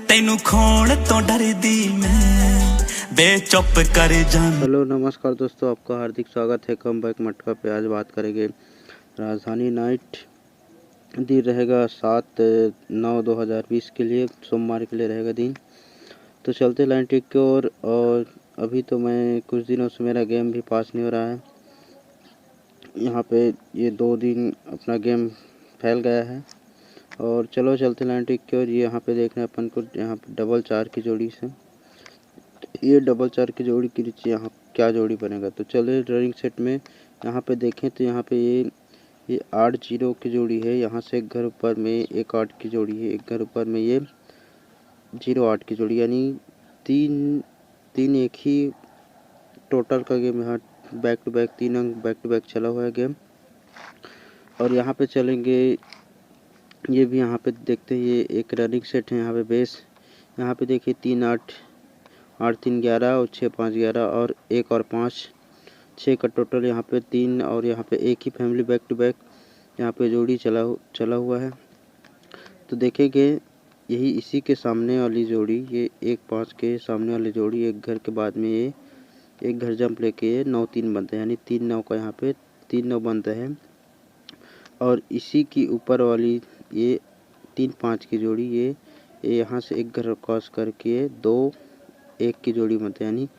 तेनू खोण तो डरदी मैं बेचुप कर जान। हेलो नमस्कार दोस्तों, आपका हार्दिक स्वागत है कम बैक मटका पे। आज बात करेंगे राजधानी नाइट। दिन रहेगा 7/9/2020 के लिए, सोमवार के लिए रहेगा दिन। तो चलते लाइन टिक की ओर। और अभी तो मैं कुछ दिनों से मेरा गेम भी पास नहीं हो रहा है। यहाँ पे ये 2 दिन अपना गेम फैल गया है। और चलो चलते लाइन टिक की ओर। ये यहाँ पे देख रहे हैं अपन को, यहाँ पे डबल 4 की जोड़ी से, ये डबल 4 की जोड़ी के नीचे यहाँ क्या जोड़ी बनेगा। तो चले रनिंग सेट में यहाँ पे देखें तो यहाँ पे ये 8 0 की जोड़ी है। यहाँ से एक घर ऊपर में एक 8 की जोड़ी है, एक घर ऊपर में ये 0 8 की जोड़ी, यानी तीन एक ही टोटल का गेम। यहाँ बैक टू बैक 3 अंक बैक टू बैक चला हुआ है गेम। और यहाँ पे चलेंगे, ये भी यहाँ पे देखते हैं, ये एक रनिंग सेट है यहाँ पे बेस। यहाँ पे देखिए 3 8 8 3 11 और 6 5 11 और 1 और 5 6 का टोटल यहाँ पे 3। और यहाँ पे एक ही फैमिली बैक टू बैक यहाँ पे जोड़ी चला हुआ है। तो देखेंगे यही इसी के सामने वाली जोड़ी, ये 1 5 के सामने वाली जोड़ी, एक घर के बाद में ये एक घर जंप लेके ये 9 3 बनता है, यानी 3 9 का यहाँ पे 3 9 बनता है। और इसी की ऊपर वाली ये 3 5 की जोड़ी, ये यहाँ से एक घर क्रॉस करके 2 1 की जोड़ी बनती है, यानी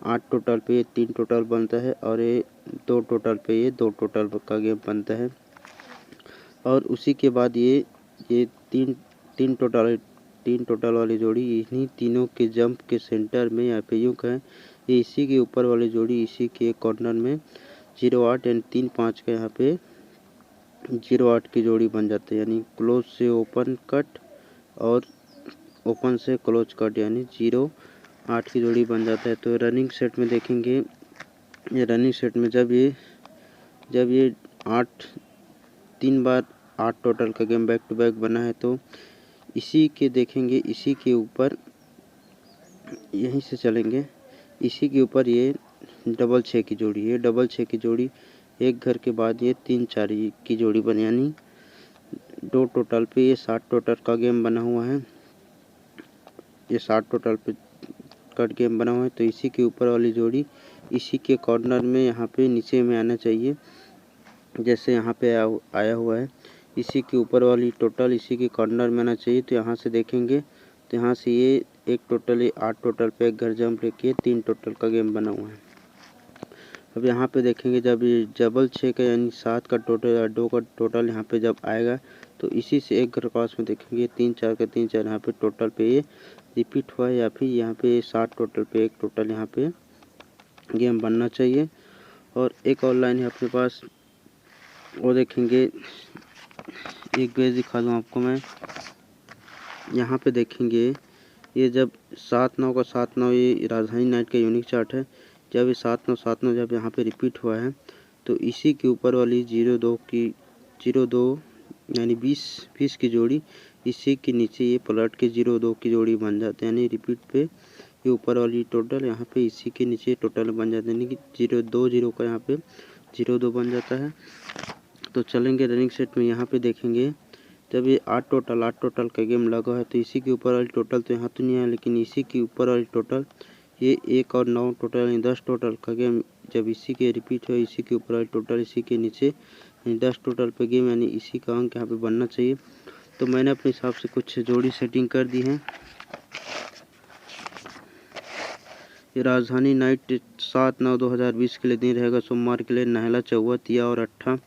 8 टोटल पे ये 3 टोटल बनता है। और ये 2 टोटल पे ये 2 टोटल का गेम बनता है। और उसी के बाद ये तीन टोटल वाली जोड़ी, इन्हीं तीनों के जंप के सेंटर में यहाँ पे यूँ कहें, ये इसी के ऊपर वाली जोड़ी इसी के कॉर्नर में 0 8 एंड 3 5 का यहाँ पे 0 8 की जोड़ी बन जाती है, यानी क्लोज से ओपन कट और ओपन से क्लोज कट, यानी 0 8 की जोड़ी बन जाता है। तो रनिंग सेट में देखेंगे, ये रनिंग सेट में जब ये 8 3 बार 8 टोटल का गेम बैक टू बैक बना है, तो इसी के देखेंगे, इसी के ऊपर यहीं से चलेंगे, इसी के ऊपर ये डबल 6 की जोड़ी, ये डबल 6 की जोड़ी एक घर के बाद ये 3 4 की जोड़ी बनी, यानी 2 टोटल पे ये 60 टोटल का गेम बना हुआ है। ये 60 टोटल पे कट गेम बना हुआ है। तो इसी के ऊपर वाली जोड़ी इसी के कॉर्नर में यहाँ पे नीचे में आना चाहिए, जैसे यहाँ पे आया हुआ है। इसी के ऊपर वाली टोटल इसी के कॉर्नर में आना चाहिए। तो यहाँ से देखेंगे, तो यहाँ से ये एक टोटल 8 टोटल पे एक घर जंप लेके 3 टोटल का गेम बना हुआ है। अब यहाँ पे देखेंगे, जब ये डबल 6 का यानी 7 का टोटल या 2 का टोटल यहाँ पे जब आएगा, तो इसी से एक घर क्रॉस में देखेंगे 3 4 का 3 4 यहाँ पे टोटल पे ये रिपीट हुआ है, या फिर यहाँ पे 60 टोटल पे एक टोटल यहाँ पे गेम बनना चाहिए। और एक और लाइन है अपने पास, वो देखेंगे, एक पेज दिखा दूँ आपको मैं। यहाँ पे देखेंगे, ये जब 7 9 का 7 9, ये राजधानी नाइट का यूनिक चार्ट है। जब ये 7 9 जब यहाँ पे रिपीट हुआ है, तो इसी के ऊपर वाली 0 2 यानी 20 की जोड़ी, इसी के नीचे ये पलट के 0 2 की जोड़ी बन जाते हैं, यानी रिपीट पे ये ऊपर वाली टोटल यहाँ पे इसी के नीचे टोटल बन जाते हैं, यानी कि 0 2 0 का यहाँ पे 0 2 बन जाता है। तो चलेंगे रनिंग सेट में, यहाँ पे देखेंगे, जब ये 8 टोटल का गेम लगा है, तो इसी के ऊपर वाली टोटल तो यहाँ तो नहीं है, लेकिन इसी के ऊपर वाली टोटल ये 1 और 9 टोटल यानी 10 टोटल का गेम जब इसी के रिपीट हो, इसी के ऊपर वाली टोटल इसी के नीचे यानी 10 टोटल पे गेम, यानी इसी का अंक यहाँ पे बनना चाहिए। तो मैंने अपने हिसाब से कुछ जोड़ी सेटिंग कर दी है। ये राजधानी नाइट 7/9/2020 के लिए दिन रहेगा, सोमवार के लिए। नाहला चौवा तिया और अट्ठा,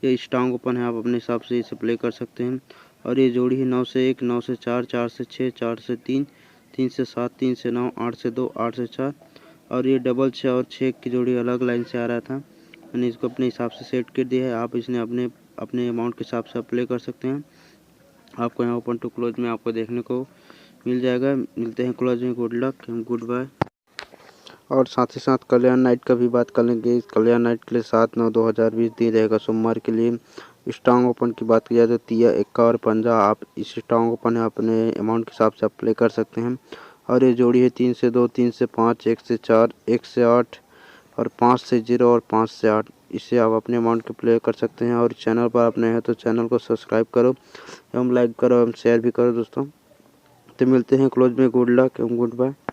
ये स्ट्रांग ओपन है, आप अपने हिसाब से इसे प्ले कर सकते हैं। और ये जोड़ी है 9 से 1 9 से 4 4 से 6 4 से 3 3 से 7 3 से 9 8 से 2 8 से 4। और ये डबल 6 और 6 की जोड़ी अलग लाइन से आ रहा था, मैंने इसको अपने हिसाब से सेट कर दिया है। आप इसने अपने अमाउंट के हिसाब से प्ले कर सकते हैं। आपको यहाँ ओपन टू क्लोज में आपको देखने को मिल जाएगा। मिलते हैं क्लोज में, गुड लक, गुड बाय। और साथ ही साथ कल्याण नाइट का भी बात कर लेंगे। कल्याण नाइट के लिए 7/9/2020 दिन रहेगा, सोमवार के लिए। स्ट्रांग ओपन की बात की जाए तो तिया इक्का और पंजा, आप इस स्ट्रांग ओपन है अपने अमाउंट के हिसाब से आप प्ले कर सकते हैं। और ये जोड़ी है 3 से 2 3 से 5 1 से 4 1 से 8 और 5 से 0 और 5 से 8, इसे आप अपने अमाउंट के प्ले कर सकते हैं। और चैनल पर आप नए हैं तो चैनल को सब्सक्राइब करो एवं लाइक करो एवं शेयर भी करो दोस्तों। तो मिलते हैं क्लोज में। Good luck and good bye.